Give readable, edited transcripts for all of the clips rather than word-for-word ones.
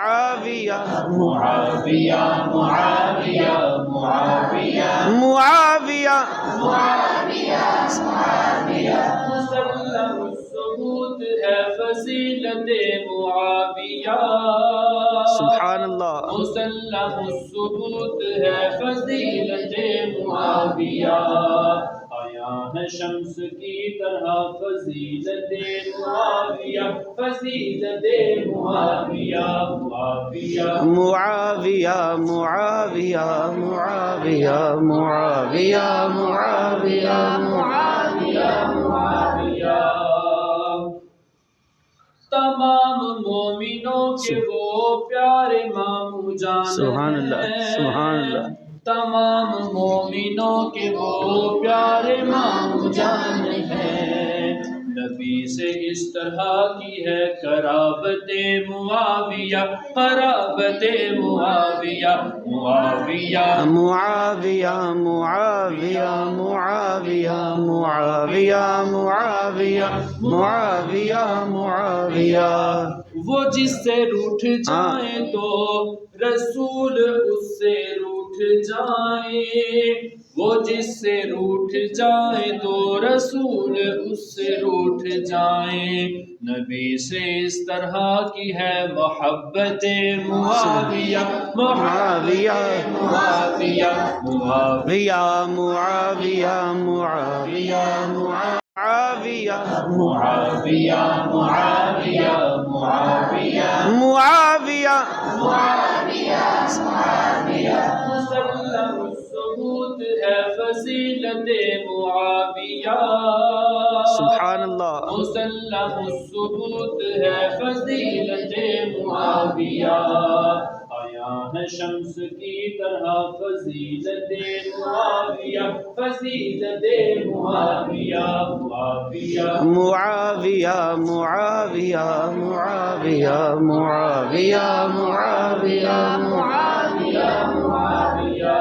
معاویہ معاویہ معاویہ معاویہ معاویہ مسلم الثبوت ہے فضیلت معاویہ سبحان اللہ مسلم الثبوت ہے فضیلت معاویہ آیا ہے شمس کی طرح فضیلت معاویہ فضیلت معاویہ معاویہ معاویہ معاویہ معاویہ معاویہ معاویہ معاویہ تمام مومنوں کے وہ پیارے ماموں جان سبحان اللہ سبحان اللہ تمام مومنوں کے وہ پیارے ماموں جان ہیں نبی سے اس طرح کی ہے قرابت معاویہ قرابت معاویہ معاویہ معاویہ معاویہ معاویہ معاویہ معاویہ معاویہ معاویہ وہ جس سے روٹھ جائیں تو رسول اس سے روٹھ جائیں وہ جس سے روٹھ جائیں تو رسول اس سے روٹھ جائیں نبی سے اس طرح کی ہے محبت معاویہ معاویہ معاویہ معاویہ معاویہ معاویہ معاویہ معاویہ معاویہ معاویہ معاویہ مسلم الثبوت ہے فضیلت معاویہ سبحان اللہ مسلم الثبوت ہے فضیلت معاویہ آیا ہے شمس کی طرح فضیلت معاویہ فضیلت معاویہ معاویہ معاویہ معاویہ معاویہ معاویہ معاویہ معاویہ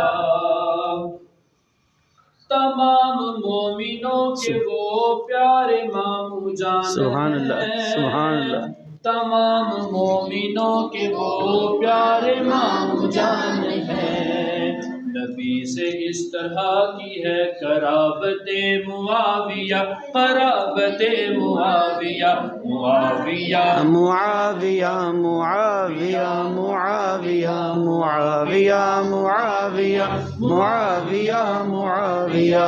تمام مومنوں کے وہ پیارے ماموں جان سبحان اللہ سبحان اللہ تمام مومنوں کے وہ پیارے ماموں جان ہیں نبی سے اس طرح کی ہے قرابت معاویہ قرابت معاویہ معاویہ معاویہ معاویہ معاویہ معاویہ معاویہ معاویہ معاویہ